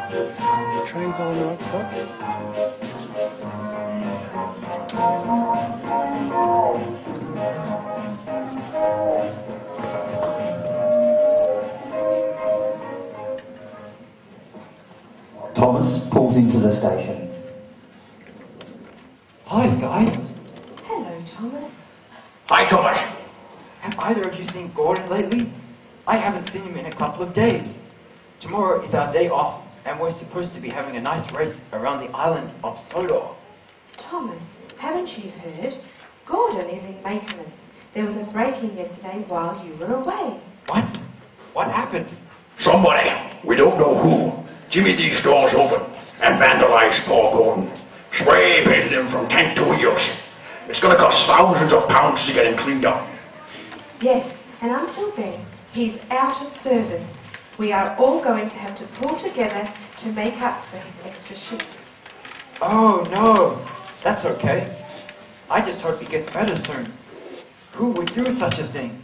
The train's all in the right spot. Thomas pulls into the station. Hi, guys. Hello, Thomas. Hi, Thomas. Have either of you seen Gordon lately? I haven't seen him in a couple of days. Tomorrow is our day off, and we're supposed to be having a nice race around the island of Sodor. Thomas, haven't you heard? Gordon is in maintenance. There was a break-in yesterday while you were away. What? What happened? Somebody, we don't know who, jimmied these doors open and vandalized Paul Gordon. Spray painted him from tank to wheels. It's going to cost thousands of pounds to get him cleaned up. Yes, and until then, he's out of service. We are all going to have to pull together to make up for his extra shifts. Oh, no. That's okay. I just hope he gets better soon. Who would do such a thing?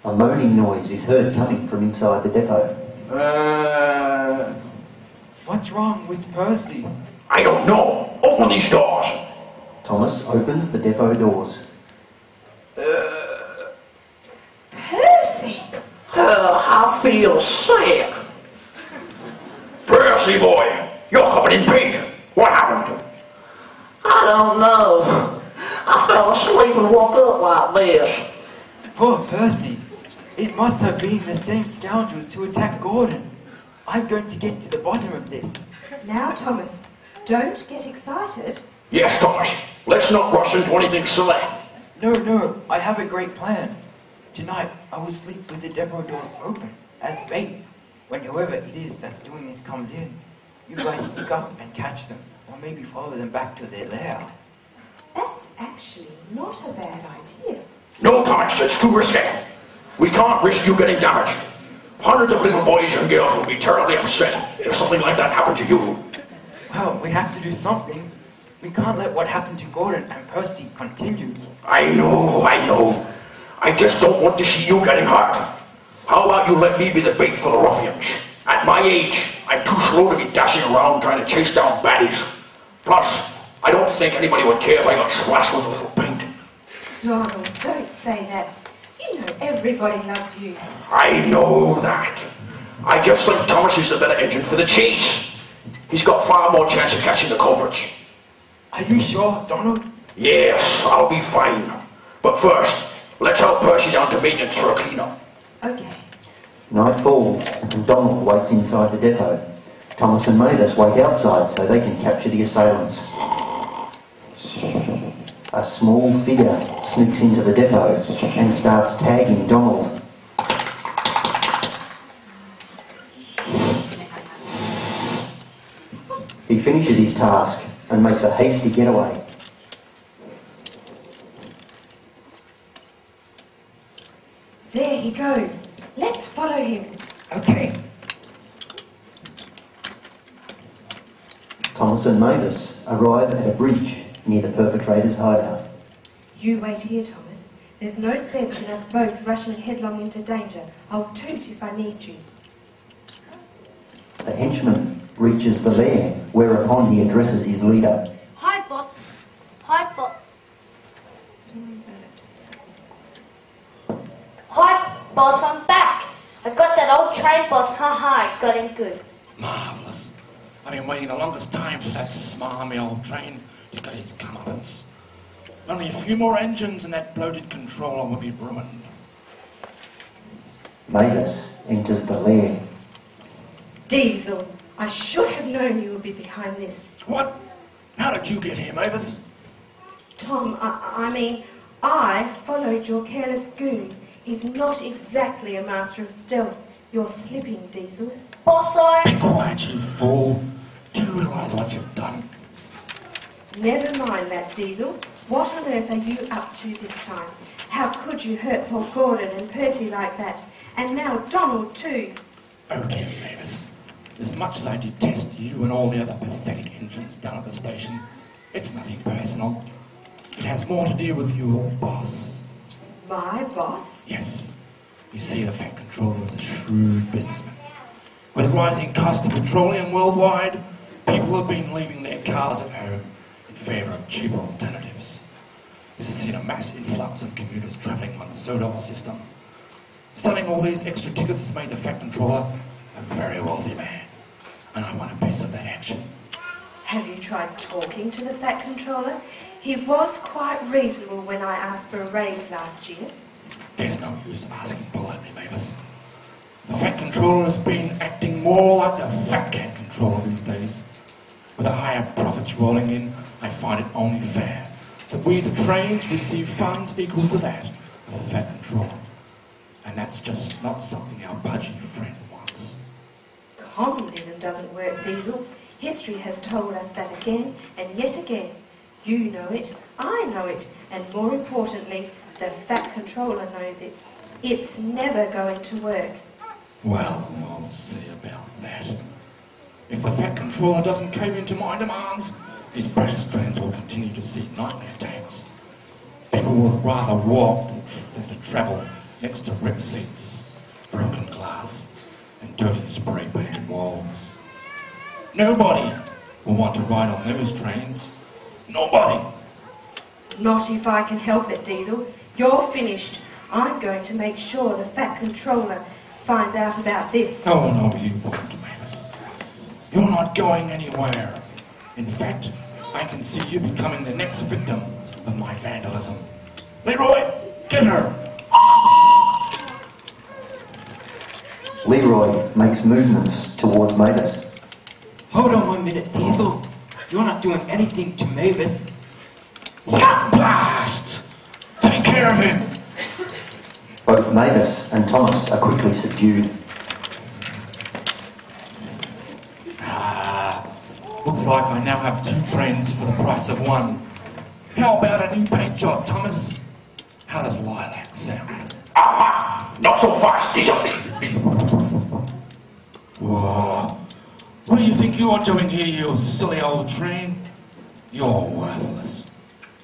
A moaning noise is heard coming from inside the depot. What's wrong with Percy? I don't know. Open these doors. Thomas opens the depot doors. Percy! I feel sick. Percy boy, you're covered in paint. What happened? I don't know. I fell asleep and woke up like this. Poor Percy. It must have been the same scoundrels who attacked Gordon. I'm going to get to the bottom of this. Now, Thomas, don't get excited. Yes, Thomas. Let's not rush into anything silly. No, I have a great plan. Tonight, I will sleep with the depot doors open, as bait. When whoever it is that's doing this comes in, you guys sneak up and catch them, or maybe follow them back to their lair. That's actually not a bad idea. No, Thomas, it's too risky. We can't risk you getting damaged. Hundreds of little boys and girls will be terribly upset if something like that happened to you. Well, we have to do something. We can't let what happened to Gordon and Percy continue. I know. I just don't want to see you getting hurt. How about you let me be the bait for the ruffians? At my age, I'm too slow to be dashing around trying to chase down baddies. Plus, I don't think anybody would care if I got splashed with a little paint. Donald, don't say that. You know everybody loves you. I know that. I just think Thomas is the better engine for the chase. He's got far more chance of catching the culprits. Are you sure, Donald? Yes, I'll be fine. But first, let's help Percy down to maintenance for a clean-up. Okay. Night falls and Donald waits inside the depot. Thomas and Mavis wait outside so they can capture the assailants. A small figure sneaks into the depot and starts tagging Donald. He finishes his task and makes a hasty getaway. There he goes. Let's follow him. Okay. Thomas and Mavis arrive at a bridge near the perpetrator's hideout. You wait here, Thomas. There's no sense in us both rushing headlong into danger. I'll toot if I need you. The henchman reaches the lair, whereupon he addresses his leader. Hi, boss. Hi, boss. Hi, boss, I'm back. I got that old train, boss. Ha, got him good. Marvellous. I've been waiting the longest time for that smarmy old train to get his comeuppance. Only a few more engines and that bloated controller will be ruined. Mavis enters the lair. Diesel, I should have known you would be behind this. What? How did you get here, Mavis? Tom, I mean, I followed your careless goon. He's not exactly a master of stealth. You're slipping, Diesel. Boss, Be quiet, you fool. Do you realise what you've done? Never mind that, Diesel. What on earth are you up to this time? How could you hurt poor Gordon and Percy like that? And now Donald, too. Oh dear, Mavis. As much as I detest you and all the other pathetic engines down at the station, it's nothing personal. It has more to do with your boss. My boss? Yes. You see, the Fat Controller is a shrewd businessman. With rising cost of petroleum worldwide, people have been leaving their cars at home in favour of cheaper alternatives. This has seen a mass influx of commuters travelling on the Sodor system. Selling all these extra tickets has made the Fat Controller a very wealthy man, and I want a piece of that action. Have you tried talking to the Fat Controller? He was quite reasonable when I asked for a raise last year. There's no use asking politely, Mavis. The Fat Controller has been acting more like the Fat Cat Controller these days. With the higher profits rolling in, I find it only fair that we, the trains, receive funds equal to that of the Fat Controller. And that's just not something our pudgy friend wants. Communism doesn't work, Diesel. History has told us that again and yet again. You know it, I know it, and more importantly, the Fat Controller knows it. It's never going to work. Well, we'll see about that. If the Fat Controller doesn't cave into my demands, these precious trains will continue to see nightmare tanks. People will rather walk than to travel next to ripped seats, broken glass, and dirty spray-painted walls. Nobody will want to ride on those trains. Nobody. Not if I can help it, Diesel. You're finished. I'm going to make sure the Fat Controller finds out about this. Oh, no, you won't, Mavis. You're not going anywhere. In fact, I can see you becoming the next victim of my vandalism. Leroy, get her! Leroy makes movements towards Mavis. Hold on 1 minute, Diesel. You're not doing anything to Mavis. Blast! Take care of him! Both Mavis and Thomas are quickly subdued. Looks like I now have 2 trains for the price of 1. How about a new paint job, Thomas? How does lilac sound? Aha! Not so fast, Diesel. Whoa. What do you think you're doing here, you silly old train? You're worthless.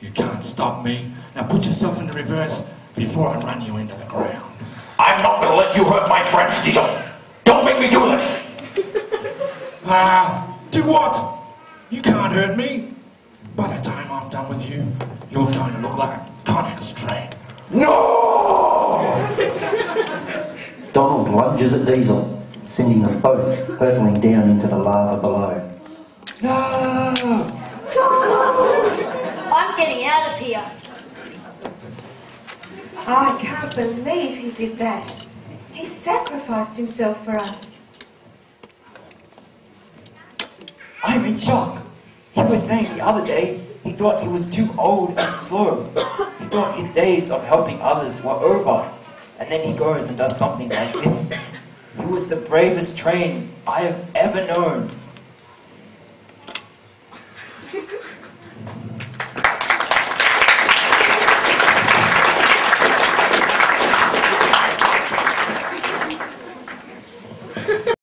You can't stop me. Now put yourself into reverse before I run you into the ground. I'm not going to let you hurt my friends, Diesel. Don't make me do this. Do what? You can't hurt me. By the time I'm done with you, you're going to look like a Connex train. No! Donald lunges at Diesel, sending them both hurtling down into the lava below. No! I'm getting out of here. I can't believe he did that. He sacrificed himself for us. I'm in shock. He was saying the other day he thought he was too old and slow. He thought his days of helping others were over. And then he goes and does something like this. He was the bravest train I have ever known.